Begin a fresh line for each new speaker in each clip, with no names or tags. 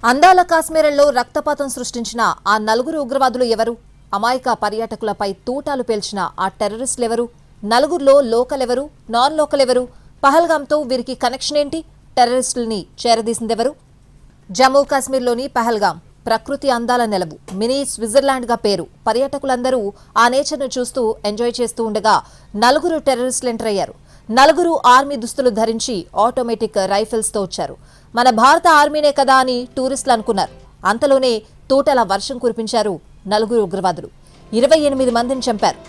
అందాల కాశ్మీరంలో రక్తపాతం సృష్టించిన ఆ నలుగురు ఉగ్రవాదులు ఎవరు? అమాయక పర్యాటకులపై తూటాలు పేల్చిన ఆ టెర్రరిస్టులెవరు? నలుగురులో లోకల్ ఎవరు, నాన్ లోకల్ ఎవరు? పహల్గామ్తో వీరికి కనెక్షన్ ఏంటి? టెర్రరిస్టుల్ని చేరదీసిందెవరు? జమ్మూ కాశ్మీర్లోని పహల్గామ్ ప్రకృతి అందాల నెలవు, మినీ స్విట్జర్లాండ్గా పేరు. పర్యాటకులందరూ ఆ నేచర్ను చూస్తూ ఎంజాయ్ చేస్తూ ఉండగా నలుగురు టెర్రరిస్టులు ఎంటర్ అయ్యారు. నలుగురు ఆర్మీ దుస్తులు ధరించి ఆటోమేటిక్ రైఫిల్స్తో వచ్చారు. మన భారత ఆర్మీనే కదా అని టూరిస్టులు అనుకున్నారు. అంతలోనే తూటల వర్షం కురిపించారు నలుగురు ఉగ్రవాదులు. 28 మందిని చంపారు.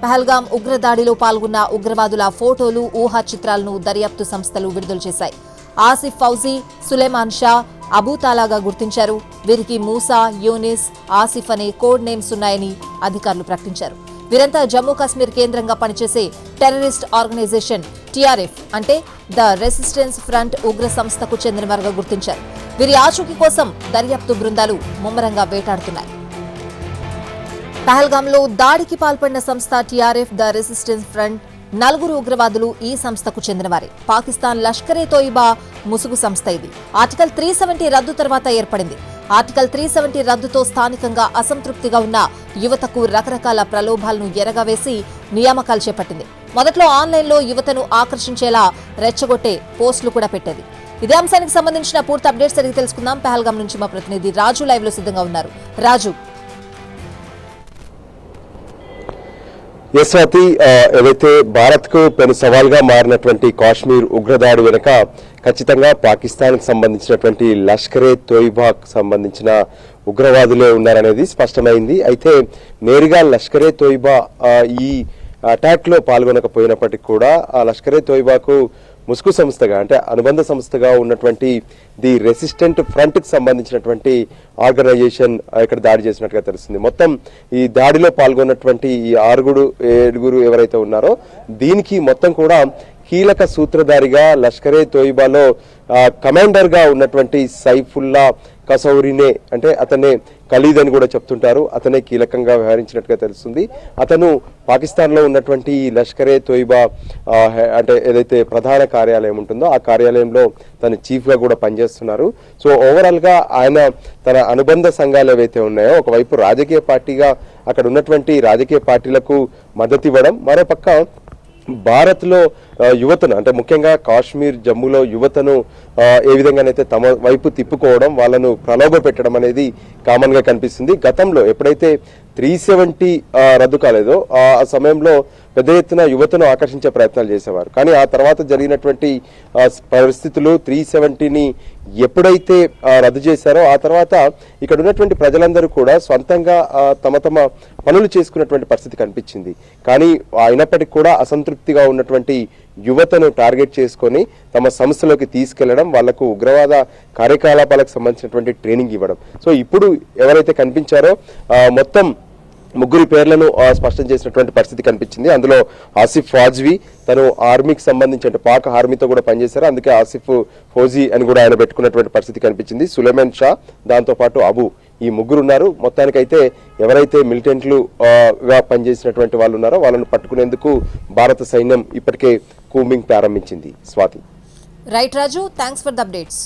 పహల్గామ్ ఉగ్రదాడిలో పాల్గొన్న ఉగ్రవాదుల ఫోటోలు, ఊహా చిత్రాలను దర్యాప్తు సంస్థలు విడుదల చేశాయి. ఆసిఫ్ ఫౌజీ, సులేమాన్ షా, అబూతాలాగా గుర్తించారు. వీరికి మూసా, యూనిస్, ఆసిఫ్ అనే కోడ్ నేమ్స్ ఉన్నాయని అధికారులు ప్రకటించారు. వీరంతా జమ్మూ కాశ్మీర్ కేంద్రంగా పనిచేసే టెర్రరిస్ట్ ఆర్గనైజేషన్ టీఆర్ఎఫ్ అంటే ద రెసిస్టెన్స్ ఫ్రంట్ ఉగ్ర సంస్థకు చెందినవారుగా గుర్తించారు. వీరి ఆచూకీ కోసం దర్యాప్తు బృందాలు ముమ్మరంగా వేటాడుతున్నాయి. పహల్గామ్లో దాడికి పాల్పడిన సంస్థ టీఆర్ఎఫ్ ద రెసిస్టెన్స్ ఫ్రంట్. నలుగురు ఉగ్రవాదులు ఈ సంస్థకు చెందినవారే. పాకిస్తాన్ లష్కరే తోయిబా ముసుగు సంస్థ ఇది. ఆర్టికల్ 370 రద్దు తర్వాత ఏర్పడింది. ఆర్టికల్ 370 రద్దుతో స్థానికంగా అసంతృప్తిగా ఉన్న యువతకు రకరకాల ప్రలోభాలను ఎరగవేసి నియామకాలు చేపట్టింది. మొదట్లో ఆన్లైన్లో యువతను ఆకర్షించేలా రెచ్చగొట్టే పోస్టులు కూడా పెట్టేది. ఇదే అంశానికి సంబంధించిన పూర్తి అప్డేట్స్ అడిగి తెలుసుకుందాం. పహల్గామ్ నుంచి మా ప్రతినిధి రాజు లైవ్ లో సిద్ధంగా ఉన్నారు. రాజు,
యశ్వతి, ఏదైతే భారత్ కు పెను సవాల్గా మారినటువంటి కాశ్మీర్ ఉగ్రదాడి వెనుక ఖచ్చితంగా పాకిస్తాన్ కు సంబంధించినటువంటి లష్కరే తోయిబాకు సంబంధించిన ఉగ్రవాదులే ఉన్నారనేది స్పష్టమైంది. అయితే నేరుగా లష్కరే తోయిబా ఈ అటాక్ లో పాల్గొనకపోయినప్పటికీ కూడా ఆ లష్కరే తోయిబాకు ముసుగు సంస్థగా అంటే అనుబంధ సంస్థగా ఉన్నటువంటి ది రెసిస్టెంట్ ఫ్రంట్ కి సంబంధించినటువంటి ఆర్గనైజేషన్ ఇక్కడ దాడి చేసినట్టుగా తెలుస్తుంది. మొత్తం ఈ దాడిలో పాల్గొన్నటువంటి ఈ 7 ఎవరైతే ఉన్నారో దీనికి మొత్తం కూడా కీలక సూత్రధారిగా లష్కరే తోయిబాలో కమాండర్ గా ఉన్నటువంటి సైఫుల్లా కసౌరినే అంటే అతనే ఖలీద్ అని కూడా చెప్తుంటారు. అతనే కీలకంగా వ్యవహరించినట్టుగా తెలుస్తుంది. అతను పాకిస్తాన్ లో ఉన్నటువంటి లష్కరే తోయిబా అంటే ఏదైతే ప్రధాన కార్యాలయం ఉంటుందో ఆ కార్యాలయంలో తన చీఫ్ గా కూడా పనిచేస్తున్నారు. సో ఓవరాల్ గా ఆయన తన అనుబంధ సంఘాలు ఏవైతే ఉన్నాయో ఒకవైపు రాజకీయ పార్టీగా అక్కడ ఉన్నటువంటి రాజకీయ పార్టీలకు మద్దతు ఇవ్వడం, మరోపక్క భారత్ లో యువతను అంటే ముఖ్యంగా కాశ్మీర్ జమ్మూలో యువతను ఏ విధంగానైతే తమ వైపు తిప్పుకోవడం, వాళ్ళను ప్రలోభ పెట్టడం అనేది కామన్ గా కనిపిస్తుంది. గతంలో ఎప్పుడైతే 370 రద్దు కాలేదో ఆ సమయంలో పెద్ద ఎత్తున యువతను ఆకర్షించే ప్రయత్నాలు చేసేవారు. కానీ ఆ తర్వాత జరిగినటువంటి పరిస్థితులు 370ని ఎప్పుడైతే రద్దు చేశారో ఆ తర్వాత ఇక్కడ ఉన్నటువంటి ప్రజలందరూ కూడా సొంతంగా తమ పనులు చేసుకున్నటువంటి పరిస్థితి కనిపించింది. కానీ అయినప్పటికీ కూడా అసంతృప్తిగా ఉన్నటువంటి యువతను టార్గెట్ చేసుకొని తమ సంస్థలోకి తీసుకెళ్లడం, వాళ్లకు ఉగ్రవాద కార్యకలాపాలకు సంబంధించినటువంటి ట్రైనింగ్ ఇవ్వడం. సో ఇప్పుడు ఎవరైతే కనిపించారో మొత్తం 3 పేర్లను స్పష్టం చేసినటువంటి పరిస్థితి కనిపించింది. అందులో ఆసిఫ్ ఫాజ్వీ, తను ఆర్మీకి సంబంధించి అంటే పాక్ ఆర్మీతో కూడా పనిచేశారు, అందుకే ఆసిఫ్ ఫౌజీ అని కూడా ఆయన పెట్టుకున్నటువంటి పరిస్థితి కనిపించింది. సులేమాన్ షా, దాంతో పాటు అబు, ఈ 3 ఉన్నారు. మొత్తానికైతే ఎవరైతే మిలిటెంట్లు గా పనిచేసినటువంటి వాళ్ళు ఉన్నారో వాళ్ళను పట్టుకునేందుకు భారత సైన్యం ఇప్పటికే కూంబింగ్ ప్రారంభించింది. Swathi.
Right Raju, thanks for the updates.